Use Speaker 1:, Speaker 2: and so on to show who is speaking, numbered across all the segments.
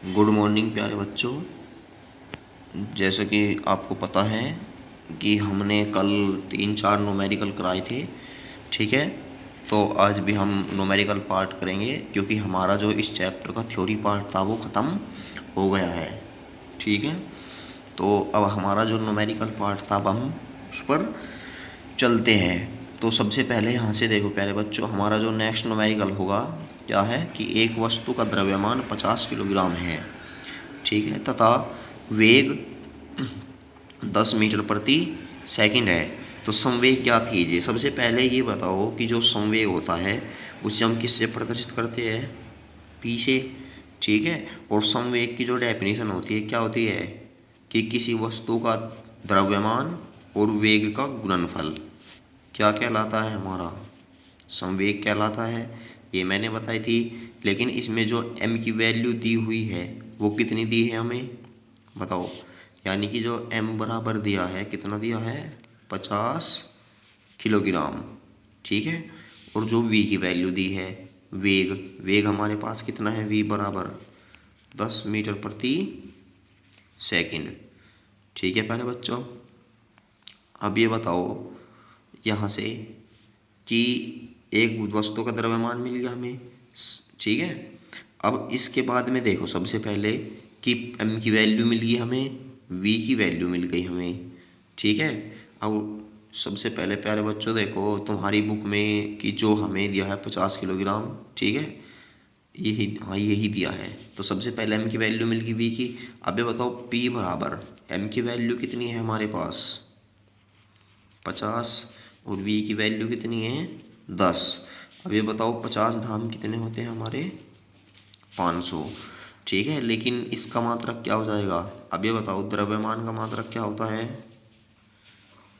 Speaker 1: Good morning प्यारे बच्चों। जैसे कि आपको पता है कि हमने कल 3-4 न्यूमेरिकल कराए थे। ठीक है, तो आज भी हम न्यूमेरिकल पार्ट करेंगे क्योंकि हमारा जो इस चैप्टर का थ्योरी पार्ट था वो ख़त्म हो गया है। ठीक है, तो अब हमारा जो न्यूमेरिकल पार्ट था अब हम उस पर चलते हैं। तो सबसे पहले यहाँ से देखो प्यारे बच्चों, हमारा जो नेक्स्ट न्यूमेरिकल होगा क्या है कि एक वस्तु का द्रव्यमान 50 किलोग्राम है। ठीक है, तथा वेग 10 मीटर प्रति सेकंड है। तो संवेग ज्ञात कीजिए। सबसे पहले ये बताओ कि जो संवेग होता है उसे हम किससे प्रदर्शित करते हैं? पी से। ठीक है, और संवेग की जो डेफिनेशन होती है क्या होती है कि किसी वस्तु का द्रव्यमान और वेग का गुणनफल क्या कहलाता है? हमारा संवेग कहलाता है। ये मैंने बताई थी। लेकिन इसमें जो m की वैल्यू दी हुई है वो कितनी दी है हमें बताओ। यानी कि जो m बराबर दिया है, कितना दिया है? 50 किलोग्राम। ठीक है, और जो v की वैल्यू दी है, वेग वेग हमारे पास कितना है? v बराबर 10 मीटर प्रति सेकंड। ठीक है प्यारे बच्चों, अब ये बताओ यहाँ से कि एक वस्तु का द्रव्यमान मिल गया हमें। ठीक है, अब इसके बाद में देखो सबसे पहले कि m की वैल्यू मिल गई हमें, v की वैल्यू मिल गई हमें। ठीक है, अब सबसे पहले प्यारे बच्चों देखो तुम्हारी बुक में कि जो हमें दिया है 50 किलोग्राम। ठीक है, यही, हाँ यही दिया है। तो सबसे पहले m की वैल्यू मिल गई v की। अब ये बताओ p बराबर m की वैल्यू कितनी है हमारे पास? 50, और v की वैल्यू कितनी है? 10। अब ये बताओ 50 धाम कितने होते हैं हमारे? 500। ठीक है, लेकिन इसका मात्रक क्या हो जाएगा? अब ये बताओ द्रव्यमान का मात्रक क्या होता है?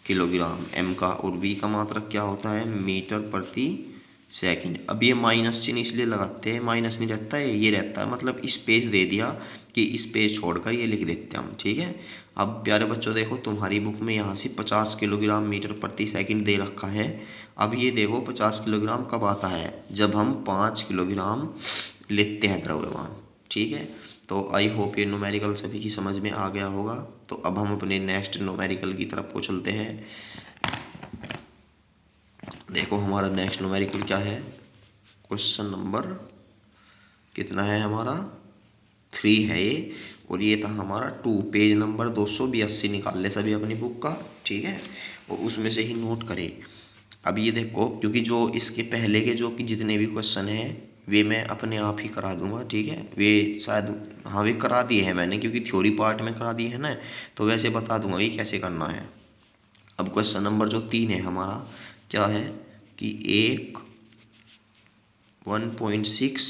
Speaker 1: किलोग्राम m का, और v का मात्रक क्या होता है? मीटर प्रति सेकंड। अब ये माइनस चिन्ह इसलिए लगाते हैं, माइनस नहीं रहता है, ये रहता है, मतलब स्पेस दे दिया कि स्पेस छोड़कर ये लिख देते हैं हम। ठीक है, अब प्यारे बच्चों देखो तुम्हारी बुक में यहाँ से 50 किलोग्राम मीटर प्रति सेकंड दे रखा है। अब ये देखो 50 किलोग्राम कब आता है? जब हम 5 किलोग्राम लेते हैं द्रव्यमान। ठीक है, तो आई होप ये न्यूमेरिकल सभी की समझ में आ गया होगा। तो अब हम अपने नेक्स्ट न्यूमेरिकल की तरफ को चलते हैं। देखो हमारा नेक्स्ट न्यूमेरिकल क्या है? क्वेश्चन नंबर कितना है हमारा? 3 है ये, और ये था हमारा 2। पेज नंबर 282 निकाल ले सभी अपनी बुक का। ठीक है, और उसमें से ही नोट करें। अब ये देखो, क्योंकि जो इसके पहले के जो कि जितने भी क्वेश्चन हैं वे मैं अपने आप ही करा दूंगा। ठीक है, वे शायद, हाँ वे करा दिए हैं मैंने, क्योंकि थ्योरी पार्ट में करा दिए हैं ना, तो वैसे बता दूंगा कि कैसे करना है। अब क्वेश्चन नंबर जो 3 है हमारा क्या है कि एक 1.6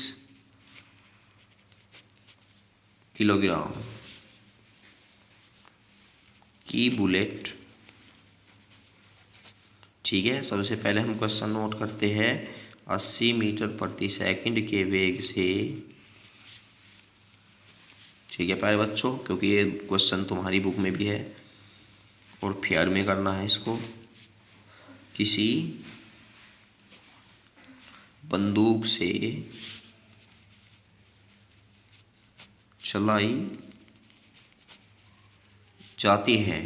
Speaker 1: किलोग्राम की बुलेट। ठीक है, सबसे पहले हम क्वेश्चन नोट करते हैं। 80 मीटर प्रति सेकंड के वेग से, ठीक है प्यारे बच्चों, क्योंकि ये क्वेश्चन तुम्हारी बुक में भी है और फेयर में करना है इसको। किसी बंदूक से चलाई जाती है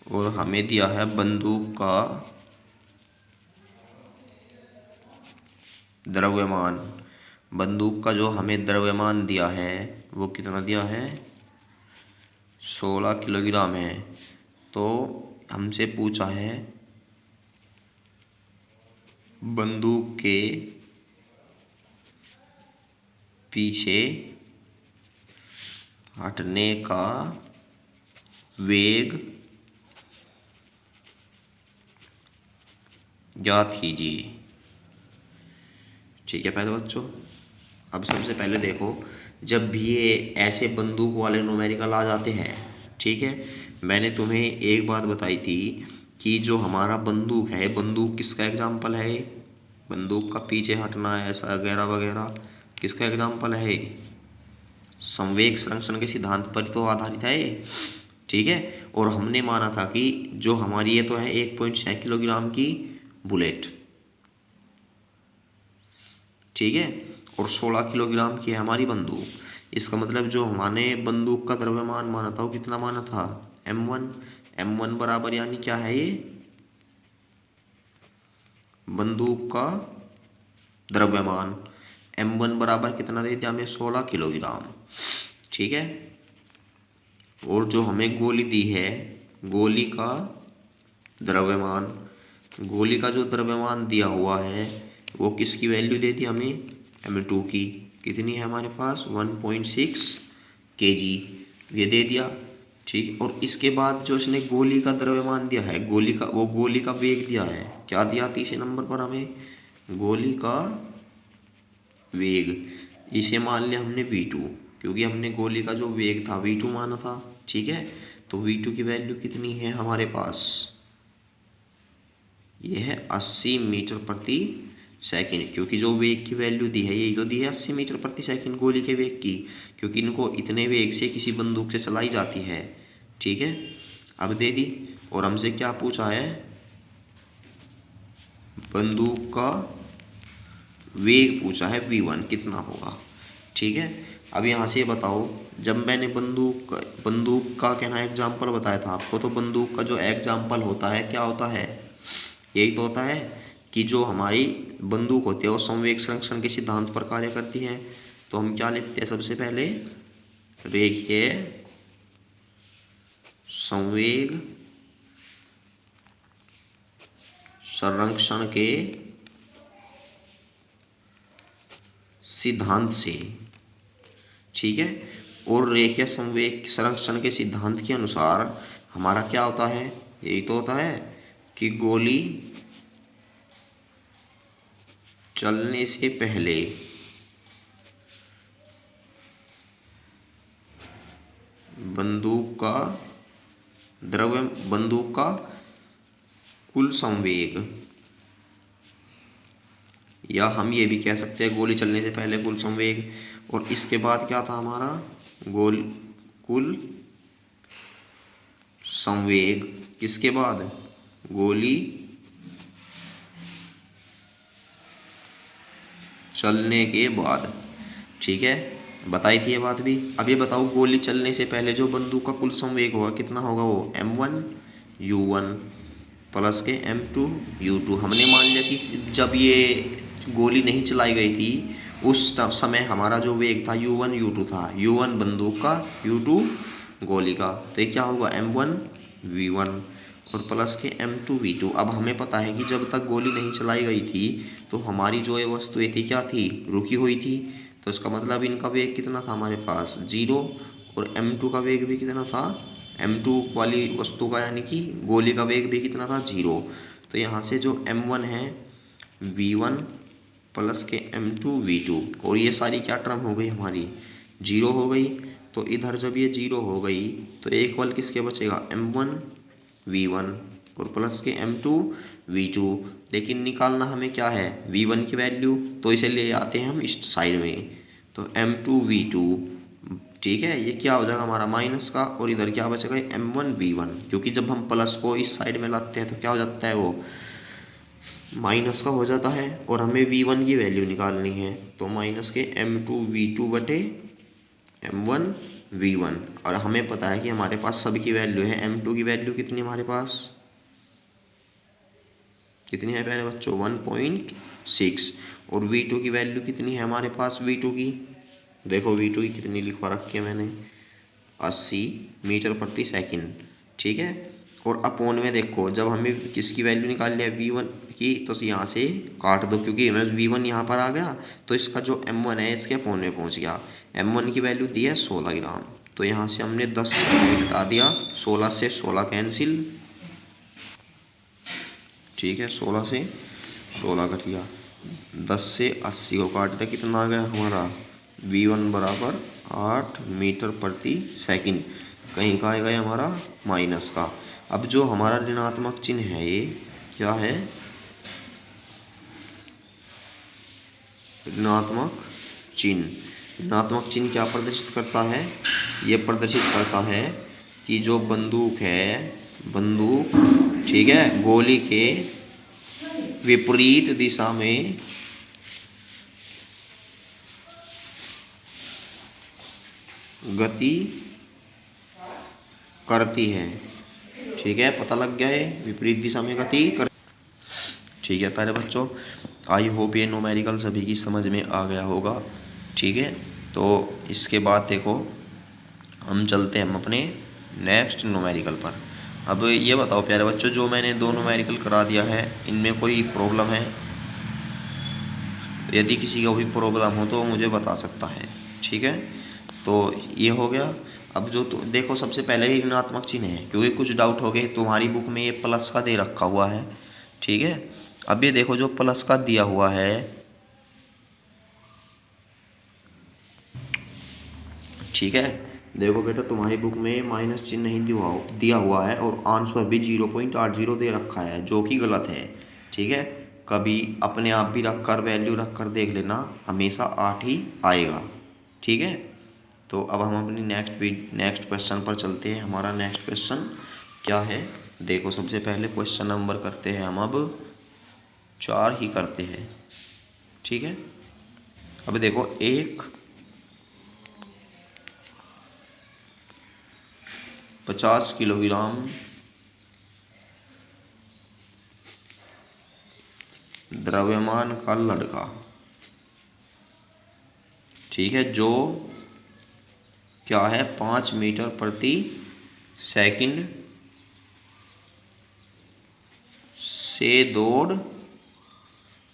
Speaker 1: और हमें दिया है बंदूक का द्रव्यमान। बंदूक का जो हमें द्रव्यमान दिया है वो कितना दिया है? 16 किलोग्राम है। तो हमसे पूछा है बंदूक के पीछे हटने का वेग ज्ञात कीजिए। ठीक है पहले बच्चों, अब सबसे पहले देखो, जब भी ये ऐसे बंदूक वाले न्यूमेरिकल आ जाते हैं, ठीक है, मैंने तुम्हें एक बात बताई थी कि जो हमारा बंदूक है, बंदूक किसका एग्जाम्पल है? बंदूक का पीछे हटना है ऐसा वगैरह वगैरह, किसका एग्जाम्पल है? संवेग संरक्षण के सिद्धांत पर तो आधारित है। ठीक है, और हमने माना था कि जो हमारी ये तो है 1.6 किलोग्राम की बुलेट। ठीक है, और 16 किलोग्राम की है हमारी बंदूक। इसका मतलब जो हमारे बंदूक का द्रव्यमान माना था वो कितना माना था, m1। m1 बराबर यानी क्या है, ये बंदूक का द्रव्यमान। m1 बराबर कितना दे दिया हमें, 16 किलोग्राम। ठीक है। और जो हमें गोली दी है, गोली का द्रव्यमान, गोली का जो द्रव्यमान दिया हुआ है वो किसकी वैल्यू दे दी हमें, m2 की। कितनी है हमारे पास, 1.6 kg, ये दे दिया। ठीक। और इसके बाद जो इसने गोली का द्रव्यमान दिया है, गोली का, वो गोली का वेग दिया है, क्या दिया तीसरे नंबर पर हमें, गोली का वेग। इसे मान लिया हमने v2, क्योंकि हमने गोली का जो वेग था v2 माना था। ठीक है। तो v2 की वैल्यू कितनी है हमारे पास, ये है 80 मीटर प्रति सेकंड, क्योंकि जो वेग की वैल्यू दी है, यही तो दी है 80 मीटर प्रति सेकंड गोली के वेग की, क्योंकि इनको इतने वेग से किसी बंदूक से चलाई जाती है। ठीक है। अब दे दी। और हमसे क्या पूछा है, बंदूक का वेग पूछा है v1 कितना होगा। ठीक है। अब यहाँ से बताओ, जब मैंने बंदूक का कहना एग्जाम्पल बताया था आपको, तो बंदूक का जो एग्जाम्पल होता है क्या होता है, यही तो होता है कि जो हमारी बंदूक होती है वो संवेग संरक्षण के सिद्धांत पर कार्य करती है। तो हम क्या लिखते हैं, सबसे पहले रेखीय संवेग संरक्षण के सिद्धांत से। ठीक है। और रेखीय संवेग संरक्षण के सिद्धांत के अनुसार हमारा क्या होता है, यही तो होता है कि गोली चलने से पहले बंदूक का कुल संवेग, या हम ये भी कह सकते हैं गोली चलने से पहले कुल संवेग, और इसके बाद क्या था हमारा, कुल संवेग किसके बाद, गोली चलने के बाद। ठीक है। बताई थी ये बात भी। अब ये बताओ, गोली चलने से पहले जो बंदूक का कुल संवेग होगा कितना होगा, वो m1 u1 प्लस के m2 u2। हमने मान लिया कि जब ये गोली नहीं चलाई गई थी उस समय हमारा जो वेग था u1 u2 था, u1 बंदूक का, u2 गोली का। तो ये क्या होगा, m1 v1 और प्लस के m2 v2। अब हमें पता है कि जब तक गोली नहीं चलाई गई थी तो हमारी जो ये वस्तुएं थी क्या थी, रुकी हुई थी। तो इसका मतलब इनका वेग कितना था हमारे पास, 0। और m2 का वेग भी कितना था, m2 वाली वस्तु का यानी कि गोली का वेग भी कितना था, 0। तो यहाँ से जो m1 है v1 प्लस के m2 v2, और ये सारी क्या टर्म हो गई हमारी, 0 हो गई। तो इधर जब ये 0 हो गई तो एक बल किसके बचेगा, m1 v1 और प्लस के m2 v2। लेकिन निकालना हमें क्या है, v1 की वैल्यू, तो इसे ले आते हैं हम इस साइड में। तो m2 v2, ठीक है, ये क्या हो जाएगा हमारा माइनस का, और इधर क्या बचेगा m1 v1, क्योंकि जब हम प्लस को इस साइड में लाते हैं तो क्या हो जाता है, वो माइनस का हो जाता है। और हमें v1 की वैल्यू निकालनी है, तो माइनस के m2 v2 बटे m1 v1। और हमें पता है कि हमारे पास सभी की वैल्यू है। m2 की वैल्यू कितनी है हमारे पास, कितनी है पहले बच्चों, 1.6। और v2 की वैल्यू कितनी है हमारे पास, v2 की देखो, v2 की कितनी लिखवा रखी है मैंने, 80 मीटर प्रति सेकंड। ठीक है। और अपोन में देखो, जब हमें किसकी वैल्यू निकालनी है, v1 की, तो यहाँ से काट दो, क्योंकि v1 यहाँ पर आ गया तो इसका जो m1 है इसके अपोन में पहुँच गया। m1 की वैल्यू दी है 16 ग्राम, तो यहाँ से हमने 10 हटा दिया, 16 से 16 कैंसिल। ठीक है, 16 से 16 कट गया, 10 से 80 को काट दिया, कितना आ गया हमारा, v1 बराबर 8 मीटर प्रति सेकंड। कहीं का आएगा हमारा माइनस का। अब जो हमारा ऋणात्मक चिन्ह है, ये क्या है, ऋणात्मक चिन्ह। ऋणात्मक चिन्ह क्या प्रदर्शित करता है, ये प्रदर्शित करता है कि जो बंदूक है, ठीक है, गोली के विपरीत दिशा में गति करती है। ठीक है, पता लग गया है, विपरीत दिशा में गति कर। ठीक है प्यारे बच्चों, आई होप ये न्यूमेरिकल सभी की समझ में आ गया होगा। ठीक है, तो इसके बाद देखो हम चलते हैं हम अपने नेक्स्ट न्यूमेरिकल पर। अब ये बताओ प्यारे बच्चों, जो मैंने दो न्यूमेरिकल करा दिया है इनमें कोई प्रॉब्लम है? यदि किसी को भी प्रॉब्लम हो तो मुझे बता सकता है। ठीक है, तो ये हो गया। अब जो तो देखो सबसे पहले ही ऋणात्मक चिन्ह है, क्योंकि कुछ डाउट हो गए। तुम्हारी बुक में ये प्लस का दे रखा हुआ है। ठीक है, अब ये देखो जो प्लस का दिया हुआ है, ठीक है, देखो बेटा तुम्हारी बुक में माइनस चिन्ह नहीं दिया हुआ है और आंसर भी 0.80 दे रखा है, जो कि गलत है। ठीक है, कभी अपने आप भी रख कर वैल्यू रख कर देख लेना, हमेशा 8 ही आएगा। ठीक है, तो अब हम अपनी नेक्स्ट क्वेश्चन पर चलते हैं। हमारा नेक्स्ट क्वेश्चन क्या है? देखो सबसे पहले क्वेश्चन नंबर करते हैं हम, अब 4 ही करते हैं। ठीक है, अब देखो एक 50 किलोग्राम द्रव्यमान का लड़का, ठीक है, जो क्या है 5 मीटर प्रति सेकंड से दौड़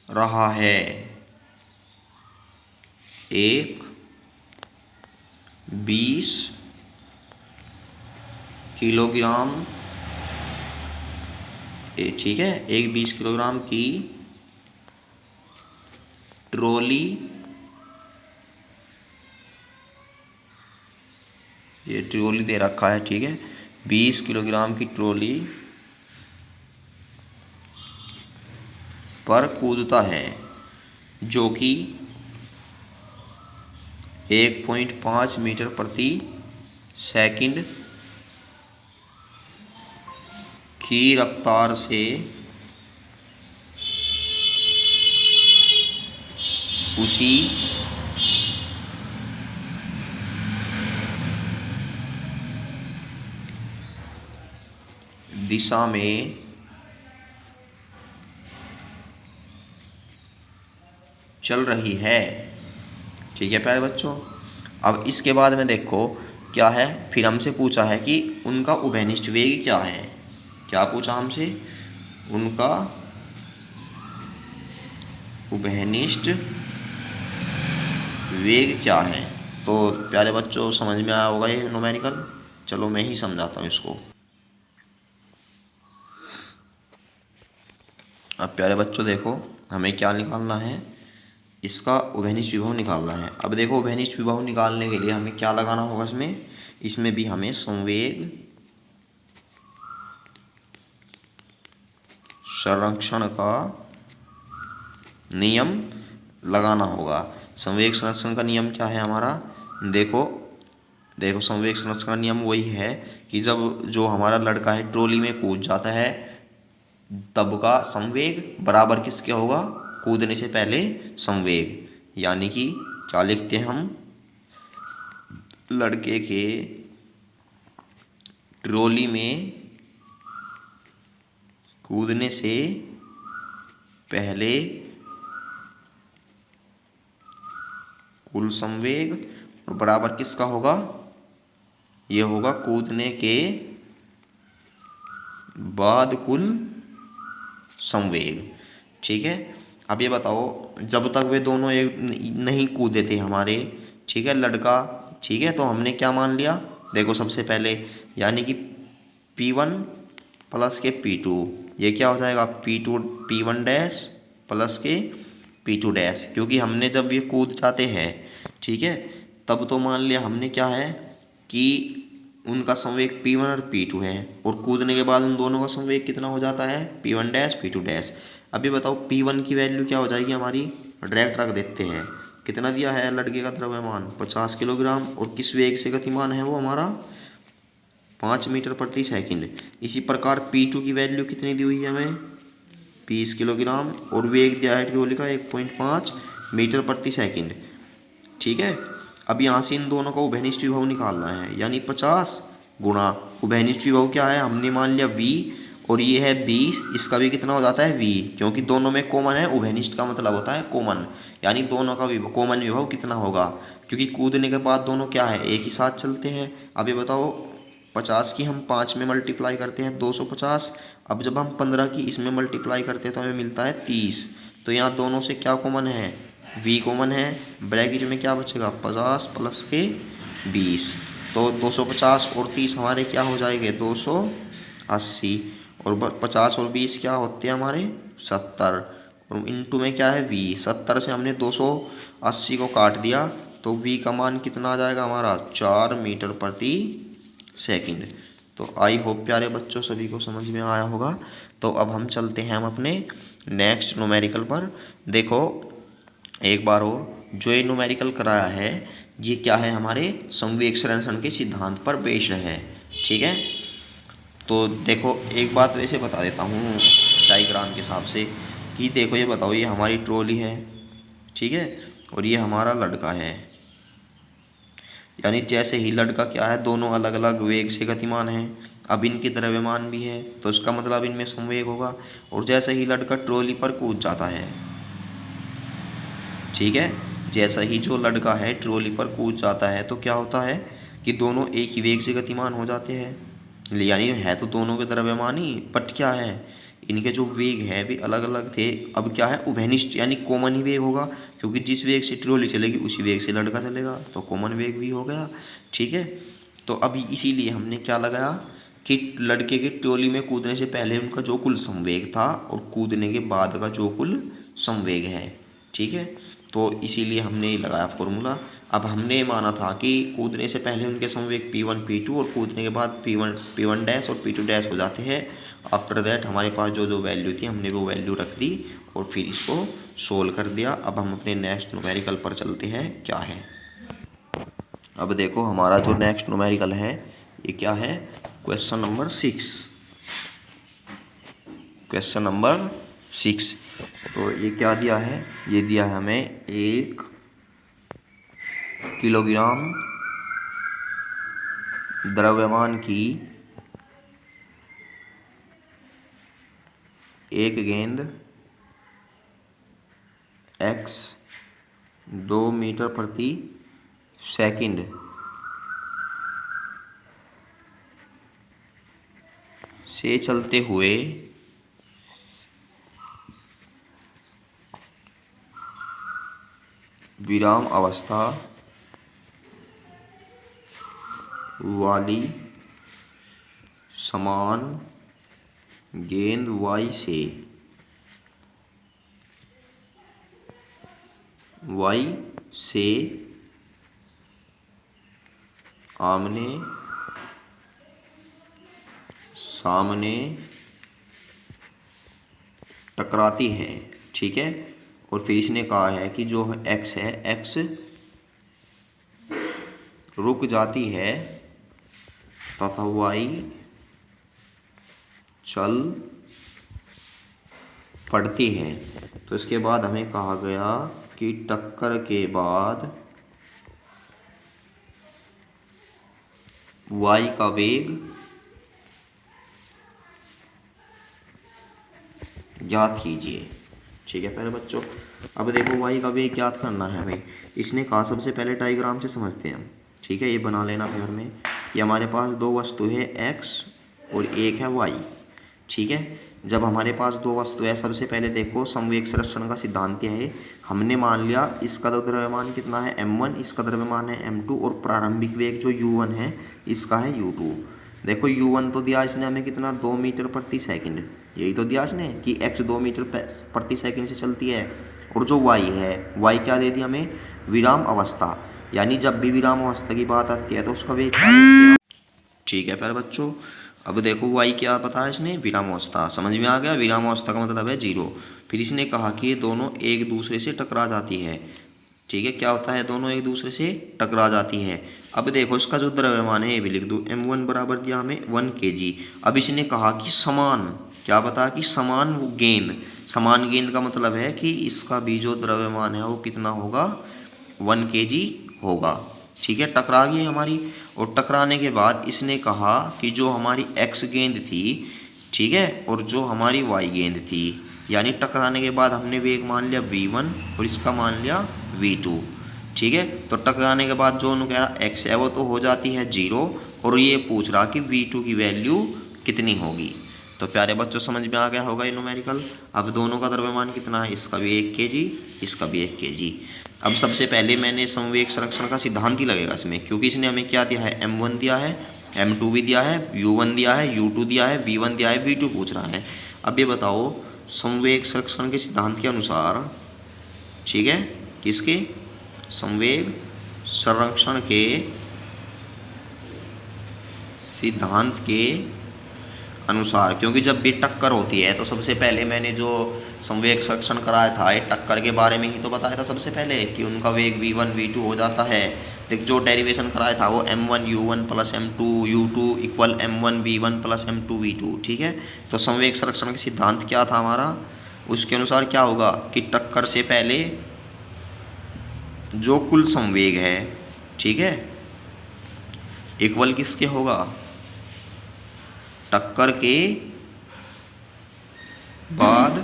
Speaker 1: रहा है। एक 20 किलोग्राम, ठीक है, एक 20 किलोग्राम की ट्रॉली, ये ट्रॉली दे रखा है। ठीक है, 20 किलोग्राम की ट्रॉली पर कूदता है, जो कि 1.5 मीटर प्रति सेकंड की रफ्तार से उसी दिशा में चल रही है। ठीक है प्यारे बच्चों, अब इसके बाद में देखो क्या है, फिर हमसे पूछा है कि उनका उभयनिष्ठ वेग क्या है। क्या पूछा हमसे? उनका उभयनिष्ठ वेग क्या है। तो प्यारे बच्चों समझ में आया होगा ये न्यूमेरिकल। चलो मैं ही समझाता हूँ इसको। अब प्यारे बच्चों देखो हमें क्या निकालना है, इसका उभयनिष्ठ विभव निकालना है। अब देखो उभयनिष्ठ विभव निकालने के लिए हमें क्या लगाना होगा इसमें भी हमें संवेग संरक्षण का नियम लगाना होगा। संवेग संरक्षण का नियम क्या है हमारा? देखो संवेग संरक्षण का नियम वही है कि जब जो हमारा लड़का है ट्रॉली में कूद जाता है, तब का संवेग बराबर किसके होगा? कूदने से पहले संवेग। यानी कि क्या लिखते हैं हम? लड़के के ट्रॉली में कूदने से पहले कुल संवेग और बराबर किसका होगा? यह होगा कूदने के बाद कुल संवेग। ठीक है, अब ये बताओ जब तक वे दोनों एक नहीं कूदे थे हमारे, ठीक है, लड़का, ठीक है, तो हमने क्या मान लिया? देखो सबसे पहले यानी कि P1 प्लस के P2, ये क्या हो जाएगा? P1 डैश प्लस के P2 डैश, क्योंकि हमने जब ये कूद जाते हैं, ठीक है, तब तो मान लिया हमने क्या है कि उनका संवेग P1 और P2 है, और कूदने के बाद उन दोनों का संवेग कितना हो जाता है? P1 dash P2 dash. अभी बताओ P1 की वैल्यू क्या हो जाएगी हमारी? डायरेक्ट रख देते हैं। कितना दिया है लड़के का द्रव्यमान? 50 किलोग्राम, और किस वेग से गतिमान है वो हमारा? 5 मीटर प्रति सेकंड। इसी प्रकार P2 की वैल्यू कितनी दी हुई है हमें? 20 किलोग्राम, और वेग दिया है ट्रॉली का 1.5 मीटर प्रति सेकंड। ठीक है, अब यहाँ से इन दोनों का उभयनिष्ठ विभव निकालना है, यानी 50 गुणा उभयनिष्ठ विभव क्या है, हमने मान लिया v, और ये है 20, इसका भी कितना हो जाता है v, क्योंकि दोनों में कॉमन है। उभयनिष्ठ का मतलब होता है कॉमन, यानी दोनों का विभव, कॉमन विभव कितना होगा, क्योंकि कूदने के बाद दोनों क्या है, एक ही साथ चलते हैं। अब ये बताओ 50 की हम 5 में मल्टीप्लाई करते हैं 250, अब जब हम 15 की इसमें मल्टीप्लाई करते हैं तो हमें मिलता है 30। तो यहाँ दोनों से क्या कॉमन है, v कॉमन है। ब्रैकेट में क्या बचेगा, 50 प्लस के 20, तो 250 और 30 हमारे क्या हो जाएंगे, 280, और 50 और 20 क्या होते हैं हमारे 70, और इंटू में क्या है v, 70 से हमने 280 को काट दिया तो v का मान कितना आ जाएगा हमारा, 4 मीटर प्रति सेकंड। तो आई होप प्यारे बच्चों सभी को समझ में आया होगा। तो अब हम चलते हैं हम अपने नेक्स्ट न्यूमेरिकल पर। देखो एक बार और, जो ये न्यूमेरिकल कराया है ये क्या है, हमारे समवेग संरक्षण के सिद्धांत पर बेस्ड है, ठीक है। तो देखो एक बात वैसे बता देता हूँ डायग्राम के हिसाब से, कि देखो ये बताओ, ये हमारी ट्रॉली है, ठीक है, और ये हमारा लड़का है। यानी जैसे ही लड़का क्या है, दोनों अलग अलग वेग से गतिमान हैं, अब इनके द्रव्यमान भी है, तो इसका मतलब इनमें संवेग होगा। और जैसे ही लड़का ट्रॉली पर कूद जाता है, ठीक है, जैसा ही जो लड़का है ट्रॉली पर कूद जाता है तो क्या होता है कि दोनों एक ही वेग से गतिमान हो जाते हैं। यानी है तो दोनों के द्रव्यमान ही, बट क्या है, इनके जो वेग है वे अलग अलग थे। अब क्या है, उभयनिष्ठ यानी कॉमन ही वेग होगा, क्योंकि जिस वेग से ट्रॉली चलेगी उसी वेग से लड़का चलेगा, तो कॉमन वेग भी हो गया, ठीक है। तो अभी इसीलिए हमने क्या लगाया कि लड़के के ट्रॉली में कूदने से पहले उनका जो कुल संवेग था और कूदने के बाद का जो कुल संवेग है, ठीक है। तो इसीलिए हमने लगाया फॉर्मूला। अब हमने माना था कि कूदने से पहले उनके संवेग P1 P2 और कूदने के बाद P1 डैश और P2 डैश हो जाते हैं। आफ्टर दैट हमारे पास जो जो वैल्यू थी हमने वो वैल्यू रख दी और फिर इसको सोल्व कर दिया। अब हम अपने नेक्स्ट न्यूमेरिकल पर चलते हैं, क्या है। अब देखो हमारा जो नेक्स्ट न्यूमेरिकल है ये क्या है, क्वेश्चन नंबर 6। क्वेश्चन नंबर 6, तो ये क्या दिया है, ये दिया है हमें 1 किलोग्राम द्रव्यमान की एक गेंद x 2 मीटर प्रति सेकंड से चलते हुए विराम अवस्था वाली समान गेंद y से आमने सामने टकराती है, ठीक है। और फिर इसने कहा है कि जो x है, x रुक जाती है तथा y चल पड़ती है। तो इसके बाद हमें कहा गया कि टक्कर के बाद y का वेग ज्ञात कीजिए, ठीक है प्यारे बच्चों। अब देखो y का वेग ज्ञात करना है हमें। इसने कहा सबसे पहले डायग्राम से समझते हैं हम, ठीक है। ये बना लेना फिर में कि हमारे पास दो वस्तु है x और एक है y, ठीक है। जब हमारे पास दो वस्तु है, सबसे पहले देखो संवेग संरक्षण का सिद्धांत क्या है। हमने मान लिया इसका द्रव्यमान कितना है m1, इसका द्रव्यमान है m2 और प्रारंभिक वेग जो u1 है इसका है u2। देखो u1 तो दिया इसने हमें कितना, 2 मीटर प्रति सेकंड, यही तो दिया इसने कि x 2 मीटर प्रति सेकंड से चलती है। और जो y है, y क्या दे दिया हमें, विराम अवस्था, यानी जब भी विराम अवस्था की बात आती है तो उसका वेग क्या देते हैं, ठीक है प्यारे बच्चों। अब देखो y क्या बताया इसने, विराम अवस्था, समझ में आ गया। विराम अवस्था का मतलब है 0। फिर इसने कहा कि ये दोनों एक दूसरे से टकरा जाती है, ठीक है। क्या होता है, दोनों एक दूसरे से टकरा जाती है। अब देखो इसका जो द्रव्यमान है ये भी लिख दो, m1 बराबर दिया हमें 1 kg। अब इसने कहा कि समान, क्या बताया कि समान गेंद, समान गेंद का मतलब है कि इसका भी जो द्रव्यमान है वो कितना होगा, 1 kg होगा, ठीक है, टकरा गई हमारी। और टकराने के बाद इसने कहा कि जो हमारी एक्स गेंद थी, ठीक है, और जो हमारी वाई गेंद थी, यानी टकराने के बाद हमने वेग मान लिया v1 और इसका मान लिया v2, ठीक है। तो टकराने के बाद जो कह रहा एक्स है वो तो हो जाती है 0, और ये पूछ रहा कि v2 की वैल्यू कितनी होगी। तो प्यारे बच्चों समझ में आ गया होगा ये न्यूमेरिकल। अब दोनों का द्रव्यमान कितना है, इसका भी 1 kg, इसका भी 1 kg। अब सबसे पहले मैंने संवेग संरक्षण का सिद्धांत ही लगेगा इसमें, क्योंकि इसने हमें क्या दिया है, m1 दिया है, m2 भी दिया है, u1 दिया है, u2 दिया है, v1 दिया है, v2 पूछ रहा है। अब ये बताओ संवेग संरक्षण के सिद्धांत के अनुसार, ठीक है, किसके, संवेग संरक्षण के सिद्धांत के अनुसार, क्योंकि जब भी टक्कर होती है तो सबसे पहले मैंने जो संवेग संरक्षण कराया था ये टक्कर के बारे में ही तो बताया था सबसे पहले कि उनका वेग v1 v2 हो जाता है। देख जो डेरिवेशन कराया था वो m1 u1 plus m2 u2 equal m1 v1 plus m2 v2, ठीक है। तो संवेग संरक्षण का सिद्धांत क्या था हमारा, उसके अनुसार क्या होगा कि टक्कर से पहले जो कुल संवेग है, ठीक है, इक्वल किसके होगा, टक्कर के बाद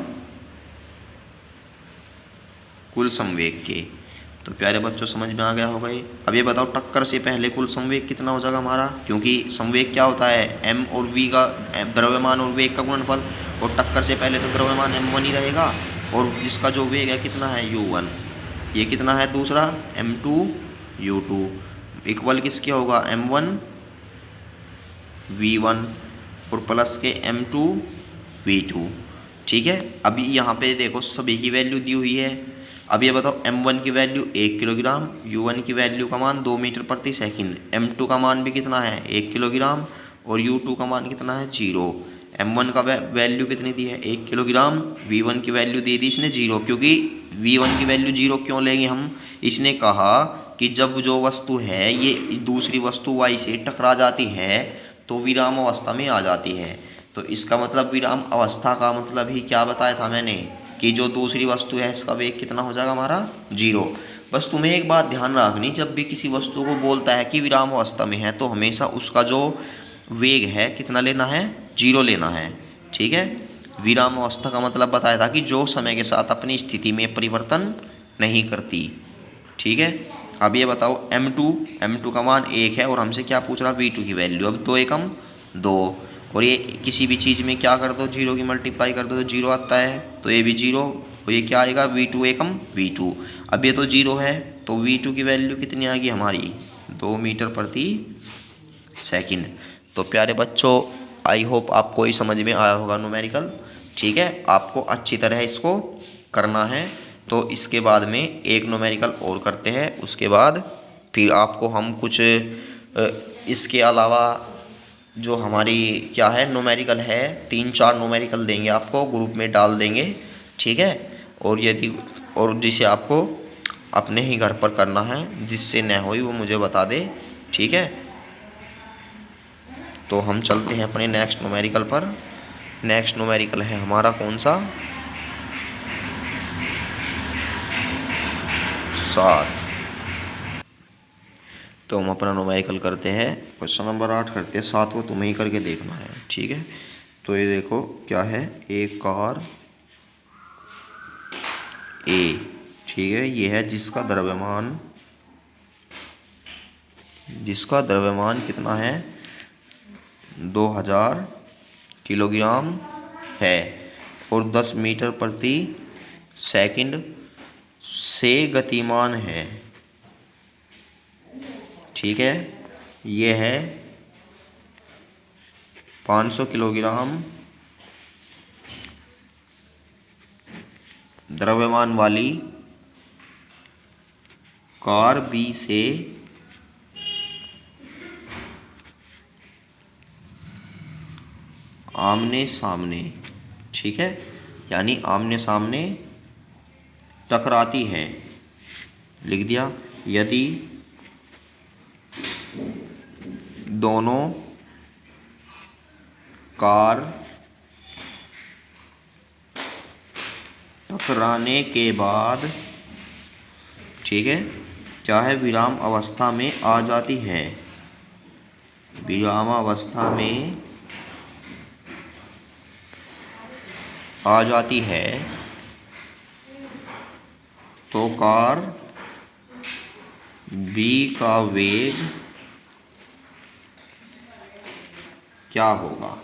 Speaker 1: कुल संवेग के। तो प्यारे बच्चों समझ में आ गया होगा ये। अब ये बताओ टक्कर से पहले कुल संवेग कितना हो जाएगा हमारा, क्योंकि संवेग क्या होता है, m और v का, द्रव्यमान और वेग का गुणनफल, और टक्कर से पहले तो द्रव्यमान m1 ही रहेगा, और इसका जो वेग है कितना है u1, ये कितना है दूसरा m2 u2 इक्वल किसके होगा m1 v1 और प्लस के m2 v2, ठीक है। अभी यहाँ पे देखो सभी की वैल्यू दी हुई है। अब ये बताओ m1 की वैल्यू 1 किलोग्राम, u1 की वैल्यू का मान 2 मीटर प्रति सेकंड, m2 का मान भी कितना है 1 किलोग्राम, और u2 का मान कितना है 0। m1 का वैल्यू कितनी दी है 1 किलोग्राम, v1 की वैल्यू दे दी इसने 0, क्योंकि v1 की वैल्यू 0 क्यों लेंगे हम, इसने कहा कि जब जो वस्तु है ये दूसरी वस्तु y से टकरा जाती है तो विराम अवस्था में आ जाती है। तो इसका मतलब विराम अवस्था का मतलब ही क्या बताया था मैंने कि जो दूसरी वस्तु है इसका वेग कितना हो जाएगा हमारा 0। बस तुम्हें एक बात ध्यान रखनी, जब भी किसी वस्तु को बोलता है कि विराम अवस्था में है तो हमेशा उसका जो वेग है कितना लेना है, 0 लेना है, ठीक है। विराम अवस्था का मतलब बताया था कि जो समय के साथ अपनी स्थिति में परिवर्तन नहीं करती, ठीक है। अब ये बताओ m2 का मान 1 है और हमसे क्या पूछ रहा v2 की वैल्यू। अब 2 एकम 2, और ये किसी भी चीज़ में क्या कर दो 0 की मल्टीप्लाई कर दो तो 0 आता है, तो ये भी 0, और ये क्या आएगा v2 एकम v2। अब ये तो 0 है तो v2 की वैल्यू कितनी आएगी हमारी 2 मीटर प्रति सेकंड। तो प्यारे बच्चों आई होप आपको ये समझ में आया होगा न्यूमेरिकल, ठीक है। आपको अच्छी तरह इसको करना है। तो इसके बाद में एक न्यूमेरिकल और करते हैं, उसके बाद फिर आपको हम कुछ इसके अलावा जो हमारी क्या है न्यूमेरिकल है 3-4 न्यूमेरिकल देंगे आपको, ग्रुप में डाल देंगे, ठीक है। और यदि और जिसे आपको अपने ही घर पर करना है, जिससे न होई वो मुझे बता दे, ठीक है। तो हम चलते हैं अपने नेक्स्ट न्यूमेरिकल पर। नेक्स्ट न्यूमेरिकल है हमारा कौन सा, 7। तो हम अपना न्यूमेरिकल करते हैं, क्वेश्चन नंबर 8 करते हैं, 7 को तुम्हें ही करके देखना है, ठीक है। तो ये देखो क्या है, एक कार A, ठीक है, ये है जिसका द्रव्यमान कितना है 2000 किलोग्राम है और 10 मीटर प्रति सेकंड से गतिमान है, ठीक है। ये है 500 किलोग्राम द्रव्यमान वाली कार B से आमने सामने, ठीक है, यानी आमने सामने टकराती है, लिख दिया। यदि दोनों कार टकराने के बाद, ठीक है, क्या है, विराम अवस्था में आ जाती है, विराम अवस्था में आ जाती है, तो कार B का वेग क्या होगा।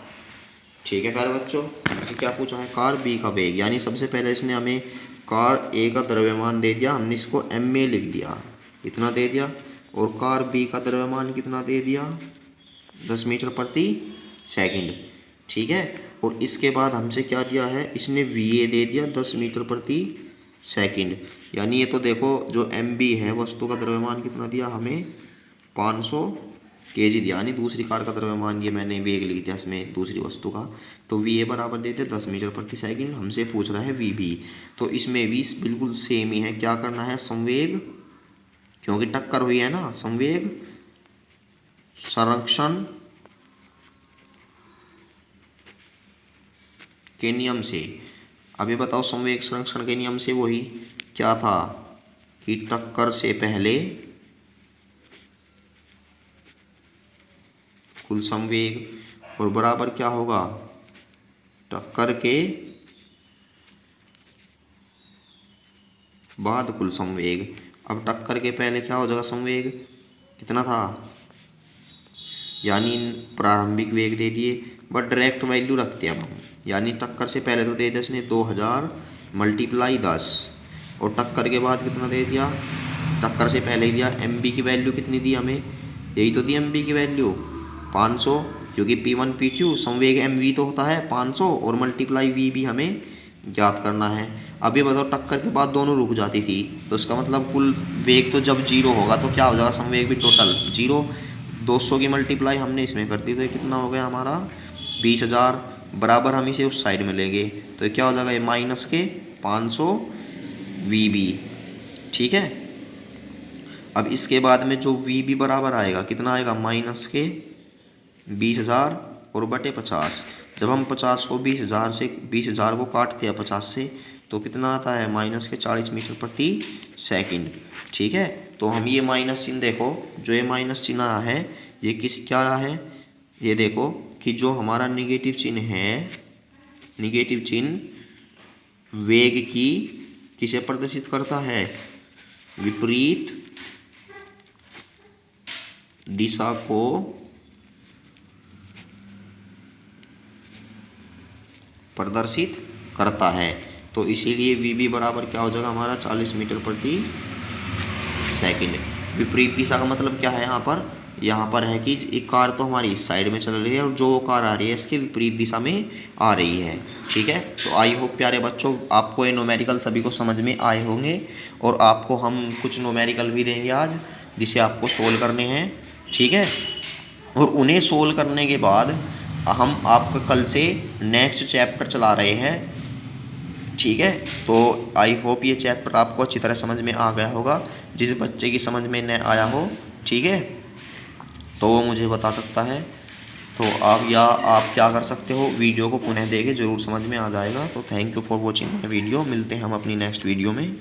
Speaker 1: ठीक है प्यारे बच्चों, इससे क्या पूछा है, कार B का वेग, यानी सबसे पहले इसने हमें कार A का द्रव्यमान दे दिया, हमने इसको m में लिख दिया, इतना दे दिया, और कार B का द्रव्यमान कितना दे दिया, 10 मीटर प्रति सेकंड। ठीक है, और इसके बाद हमसे क्या दिया है, इसने VA दे दिया 10 मीटर प्रति सेकंड, यानी ये तो देखो जो MB है, वस्तु का द्रव्यमान कितना दिया हमें, 500 kg दिया, यानी दूसरी कार का द्रव्यमान, ये मैंने वेग लिख दिया इसमें दूसरी वस्तु का। तो VA बराबर देते 10 मीटर प्रति सेकंड, हमसे पूछ रहा है VB, तो इसमें भी बिल्कुल सेम ही है, क्या करना है, संवेग, क्योंकि टक्कर हुई है ना, संवेग संरक्षण के नियम से। अब ये बताओ, संवेग संरक्षण के नियम से वही क्या था कि टक्कर से पहले कुल संवेग, और बराबर क्या होगा, टक्कर के बाद कुल संवेग। अब टक्कर के पहले क्या हो जाएगा, संवेग कितना था, यानी प्रारंभिक वेग दे दिए, बट डायरेक्ट वैल्यू रखते हैं अब हम, यानी टक्कर से पहले तो दे दिया इसने 2000 मल्टीप्लाई 10, और टक्कर के बाद कितना दे दिया, टक्कर से पहले ही दिया, MB की वैल्यू कितनी दी हमें, यही तो दी MB की वैल्यू 500, क्योंकि P1 P2 संवेग MV तो होता है 500, और मल्टीप्लाई V भी हमें ज्ञात करना है। अब ये बताओ, टक्कर के बाद दोनों रुक जाती थी, तो इसका मतलब कुल वेग तो जब 0 होगा तो क्या हो जाएगा, संवेग भी टोटल 0, 200 की मल्टीप्लाई हमने इसमें कर दी, तो ये कितना हो गया हमारा 20,000, बराबर हम इसे उस साइड में लेंगे, तो क्या हो जाएगा, ये माइनस के 500 VB। ठीक है, अब इसके बाद में जो VB बराबर आएगा, कितना आएगा, माइनस के 20,000 और बटे 50। जब हम 50 को 20,000 को काटते हैं 50 से, तो कितना आता है, माइनस के 40 मीटर प्रति सेकंड। ठीक है, तो हम ये माइनस चिन्ह देखो, जो ये माइनस चिन्ह है ये क्या है, ये देखो कि जो हमारा निगेटिव चिन्ह है, निगेटिव चिन्ह वेग की किसे प्रदर्शित करता है, विपरीत दिशा को प्रदर्शित करता है। तो इसीलिए VB बराबर क्या हो जाएगा हमारा 40 मीटर प्रति सेकंड। विपरीत दिशा का मतलब क्या है, यहाँ पर है कि एक कार तो हमारी इस साइड में चल रही है, और जो कार आ रही है इसके विपरीत दिशा में आ रही है। ठीक है, तो आई होप प्यारे बच्चों आपको ये न्यूमेरिकल सभी को समझ में आए होंगे, और आपको हम कुछ न्यूमेरिकल भी देंगे आज, जिसे आपको सोल्व करने हैं। ठीक है, और उन्हें सोल्व करने के बाद हम आपको कल से नेक्स्ट चैप्टर चला रहे हैं। ठीक है, तो आई होप ये चैप्टर आपको अच्छी तरह समझ में आ गया होगा। जिस बच्चे की समझ में न आया हो, ठीक है, तो वो मुझे बता सकता है। तो आप क्या कर सकते हो, वीडियो को पुनः देखें, ज़रूर समझ में आ जाएगा। तो thank you for watching my video, मिलते हैं हम अपनी नेक्स्ट वीडियो में।